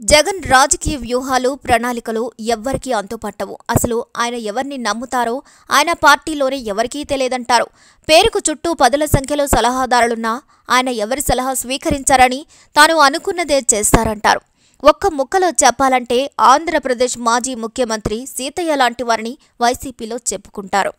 జగన్ రాజకీయ వ్యూహాలు ప్రణాళికలు ఎవ్వరికీ అంతుపట్టవు. అసలు ఆయన ఎవరిని నమ్ముతారో ఆయన పార్టీలోనే ఎవరికీ తెలియదంటారు. పేరుకు చుట్టూ పదుల సంఖ్యలో సలహాదారులున్నా ఆయన ఎవరి సలహా స్వీకరించారని తాను అనుకున్నదే చేస్తారంటారు. ఒక్క ముక్కలో చెప్పాలంటే ఆంధ్రప్రదేశ్ మాజీ ముఖ్యమంత్రి సీతయ్య లాంటి వారిని వైసీపీలో చెప్పుకుంటారు.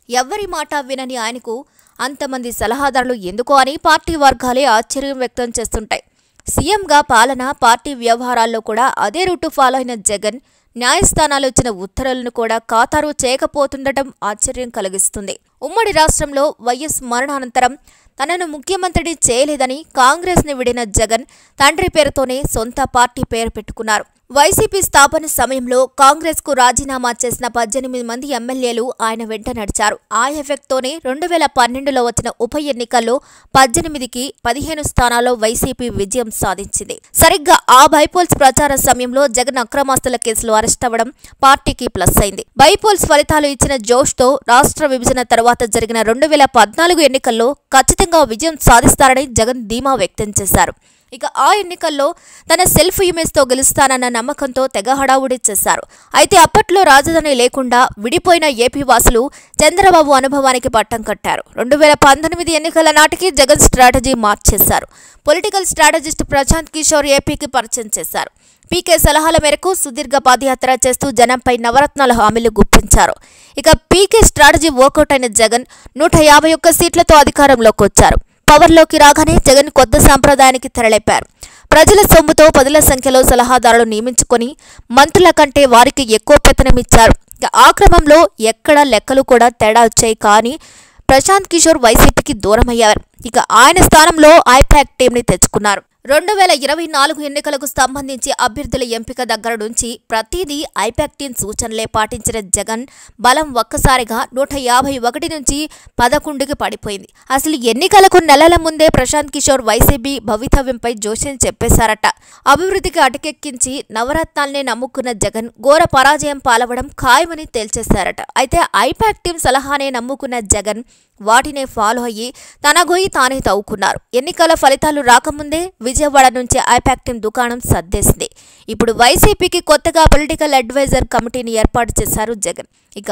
ఎవ్వరి మాట వినని ఆయనకు అంతమంది సలహాదారులు ఎందుకో అని పార్టీ వర్గాలే ఆశ్చర్యం వ్యక్తం చేస్తుంటాయి. సీఎంగా పాలన, పార్టీ వ్యవహారాల్లో కూడా అదే రూటు ఫాలో అయిన జగన్ న్యాయస్థానాలు ఇచ్చిన ఉత్తర్వులను కూడా ఖాతరు చేయకపోతుండటం ఆశ్చర్యం కలిగిస్తుంది. ఉమ్మడి రాష్ట్రంలో వైఎస్ మరణానంతరం తనను ముఖ్యమంత్రిని చేయలేదని కాంగ్రెస్ని విడిన జగన్ తండ్రి పేరుతోనే సొంత పార్టీ పేరు పెట్టుకున్నారు. వైసీపీ స్థాపన సమయంలో కాంగ్రెస్కు రాజీనామా చేసిన 18 మంది ఎమ్మెల్యేలు ఆయన వెంట నడిచారు. ఆ ఎఫెక్ట్తోనే 2012లో వచ్చిన ఉప ఎన్నికల్లో 18కి 15 స్థానాల్లో వైసీపీ విజయం సాధించింది. సరిగ్గా ఆ బైపోల్స్ ప్రచార సమయంలో జగన్ అక్రమాస్తుల కేసులో అరెస్ట్ అవ్వడం పార్టీకి ప్లస్ అయింది. బైపోల్స్ ఫలితాలు ఇచ్చిన జోష్తో రాష్ట్ర విభజన తర్వాత జరిగిన 2014 ఎన్నికల్లో ఖచ్చితంగా విజయం సాధిస్తారని జగన్ ధీమా వ్యక్తం చేశారు. ఇక ఆ ఎన్నికల్లో తన సెల్ఫ్ ఇమేజ్తో గెలుస్తానన్న నమ్మకంతో తెగ హడావుడి చేశారు. అయితే అప్పట్లో రాజధాని లేకుండా విడిపోయిన ఏపీ వాసులు చంద్రబాబు అనుభవానికి పట్టం కట్టారు. 2019 ఎన్నికల నాటికి జగన్ స్ట్రాటజీ మార్చేశారు. పొలిటికల్ స్ట్రాటజిస్ట్ ప్రశాంత్ కిషోర్ ఏపీకి పరిచయం చేశారు. పీకే సలహాల మేరకు సుదీర్ఘ పాదయాత్ర చేస్తూ జనంపై నవరత్నాల హామీలు గుప్పించారు. ఇక పీకే స్ట్రాటజీ వర్కౌట్ అయిన జగన్ 151 సీట్లతో అధికారంలోకి వచ్చారు. పవర్లోకి రాగానే జగన్ కొత్త సాంప్రదాయానికి తెరలేపారు. ప్రజల సొమ్ముతో పదుల సంఖ్యలో సలహాదారులు నియమించుకొని మంత్రుల కంటే వారికి ఎక్కువ వేతనమిచ్చారు. ఆ క్రమంలో ఎక్కడా లెక్కలు కూడా తేడా వచ్చాయి. కానీ ప్రశాంత్ కిషోర్ వైసీపీకి దూరమయ్యారు. ఇక ఆయన స్థానంలో ఐపాక్ టీంని తెచ్చుకున్నారు. 2024 ఎన్నికలకు సంబంధించి అభ్యర్థుల ఎంపిక దగ్గర నుంచి ప్రతిదీ ఐపాక్ టీం సూచనలే పాటించిన జగన్ బలం ఒక్కసారిగా 151 నుంచి 11కి పడిపోయింది. అసలు ఎన్నికలకు నెలల ముందే ప్రశాంత్ కిషోర్ వైసీపీ భవితవ్యంపై జోస్యం చెప్పేశారట. అభివృద్ధికి అటకెక్కించి నవరత్నాల్నే నమ్ముకున్న జగన్ ఘోర పరాజయం పాలవడం ఖాయమని తేల్చేశారట. అయితే ఐపాక్ టీం సలహానే నమ్ముకున్న జగన్ వాటినే ఫాలో అయ్యి తన గొయ్యి తానే తవ్వుకున్నారు. ఎన్నికల ఫలితాలు రాకముందే విజయవాడ నుంచి ఐపాక్ టీం దుకాణం సర్దేసింది. ఇప్పుడు వైసీపీకి కొత్తగా పొలిటికల్ అడ్వైజర్ కమిటీని ఏర్పాటు చేశారు జగన్. ఇక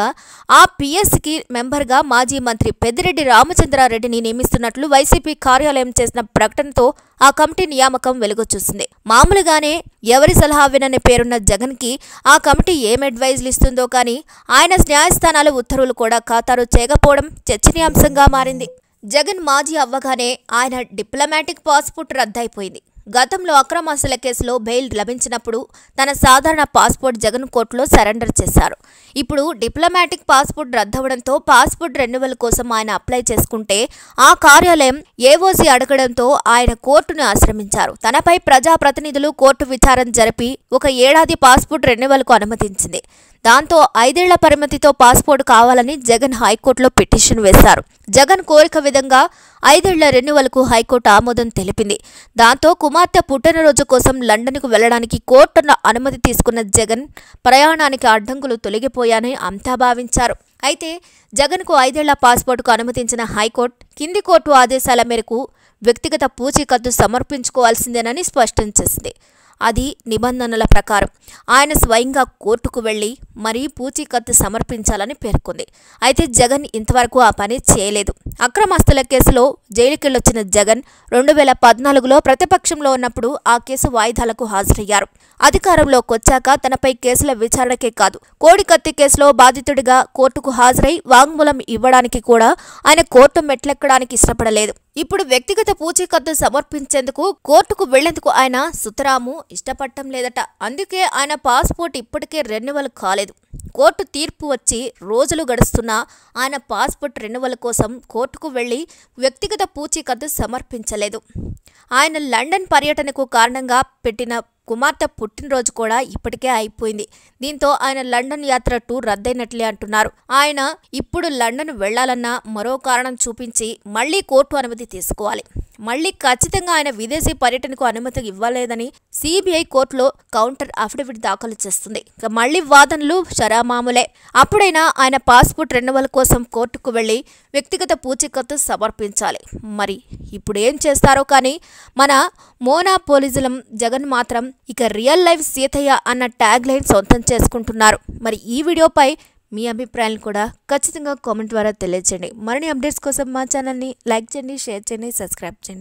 ఆ పిఎస్కి మెంబర్గా మాజీ మంత్రి పెద్దిరెడ్డి రామచంద్రారెడ్డిని నియమిస్తున్నట్లు వైసీపీ కార్యాలయం చేసిన ప్రకటనతో ఆ కమిటీ నియామకం వెలుగు చూసింది. మామూలుగానే ఎవరి సలహా వినని పేరున్న జగన్కి ఆ కమిటీ ఏం అడ్వైజులు ఇస్తుందో కానీ ఆయన న్యాయస్థానాల ఉత్తర్వులు కూడా ఖాతరు చేయకపోవడం చర్చనీయాంశంగా మారింది. జగన్ మాజీ అవ్వగానే ఆయన డిప్లొమాటిక్ పాస్పోర్ట్ రద్దయిపోయింది. గతంలో అక్రమాస్తుల కేసులో బెయిల్ లభించినప్పుడు తన సాధారణ పాస్పోర్ట్ జగన్ కోర్టులో సరెండర్ చేశారు. ఇప్పుడు డిప్లొమాటిక్ పాస్పోర్ట్ రద్దవడంతో పాస్పోర్ట్ రెన్యువల్ కోసం ఆయన అప్లై చేసుకుంటే ఆ కార్యాలయం ఏఓసీ అడగడంతో ఆయన కోర్టును ఆశ్రమించారు. తనపై ప్రజాప్రతినిధులు కోర్టు విచారణ జరిపి 1 ఏడాది పాస్పోర్ట్ రెన్యువల్కు అనుమతించింది. దాంతో 5 ఏళ్ల పరిమితితో పాస్పోర్ట్ కావాలని జగన్ హైకోర్టులో పిటిషన్ వేశారు. జగన్ కోరిక విధంగా 5 ఏళ్ల రెన్యువల్కు హైకోర్టు ఆమోదం తెలిపింది. దాంతో కుమార్తె పుట్టినరోజు కోసం లండన్కు వెళ్లడానికి కోర్టును అనుమతి తీసుకున్న జగన్ ప్రయాణానికి అడ్డంకులు తొలగిపోయాయని అంతా భావించారు. అయితే జగన్కు 5 ఏళ్ల పాస్పోర్టుకు అనుమతించిన హైకోర్టు కింది కోర్టు ఆదేశాల మేరకు వ్యక్తిగత పూచీకత్తు సమర్పించుకోవాల్సిందేనని స్పష్టం చేసింది. అది నిబంధనల ప్రకారం ఆయన స్వయంగా కోర్టుకు వెళ్లి మరీ పూచీకత్తు సమర్పించాలని పేర్కొంది. అయితే జగన్ ఇంతవరకు ఆ పని చేయలేదు. అక్రమాస్తుల కేసులో జైలుకెళ్లొచ్చిన జగన్ 2014లో ప్రతిపక్షంలో ఉన్నప్పుడు ఆ కేసు వాయిదాలకు హాజరయ్యారు. అధికారంలోకి వచ్చాక తనపై కేసుల విచారణకే కాదు, కోడికత్తి కేసులో బాధితుడిగా కోర్టుకు హాజరై వాంగ్మూలం ఇవ్వడానికి కూడా ఆయన కోర్టు మెట్లెక్కడానికి ఇష్టపడలేదు. ఇప్పుడు వ్యక్తిగత పూచీకత్తు సమర్పించేందుకు కోర్టుకు వెళ్లేందుకు ఆయన సుతరాము ఇష్టపడటం లేదట. అందుకే ఆయన పాస్పోర్ట్ ఇప్పటికే రెన్యువల్ కాలేదు. కోర్టు తీర్పు వచ్చి రోజులు గడుస్తున్నా ఆయన పాస్పోర్ట్ రెన్యువల్ కోసం కోర్టుకు వెళ్లి వ్యక్తిగత పూచీకత్తు సమర్పించలేదు. ఆయన లండన్ పర్యటనకు కారణంగా పెట్టిన కుమార్తె పుట్టినరోజు కూడా ఇప్పటికే అయిపోయింది. దీంతో ఆయన లండన్ యాత్ర టూర్ రద్దయినట్లే అంటున్నారు. ఆయన ఇప్పుడు లండన్ వెళ్లాలన్నా మరో కారణం చూపించి మళ్లీ కోర్టు అనుమతి తీసుకోవాలి. మళ్లీ ఖచ్చితంగా ఆయన విదేశీ పర్యటనకు అనుమతి ఇవ్వలేదని సిబిఐ కోర్టులో కౌంటర్ అఫిడవిట్ దాఖలు చేస్తుంది. మళ్లీ వాదనలు షరామామూలే. అప్పుడైనా ఆయన పాస్పోర్ట్ రెన్యువల్ కోసం కోర్టుకు వెళ్లి వ్యక్తిగత పూచీకత్తు సమర్పించాలి. మరి ఇప్పుడు ఏం చేస్తారో కానీ మన మోనాపోలిజం జగన్ మాత్రం ఇక రియల్ లైఫ్ సీతయ్య అన్న ట్యాగ్ లైన్ సొంతం చేసుకుంటున్నారు. మరి ఈ వీడియోపై మీ అభిప్రాయాలను కూడా ఖచ్చితంగా కామెంట్ ద్వారా తెలియజేయండి. మరిన్ని అప్డేట్స్ కోసం మా ఛానల్ని లైక్ చేయండి, షేర్ చేయండి, సబ్స్క్రైబ్ చేయండి.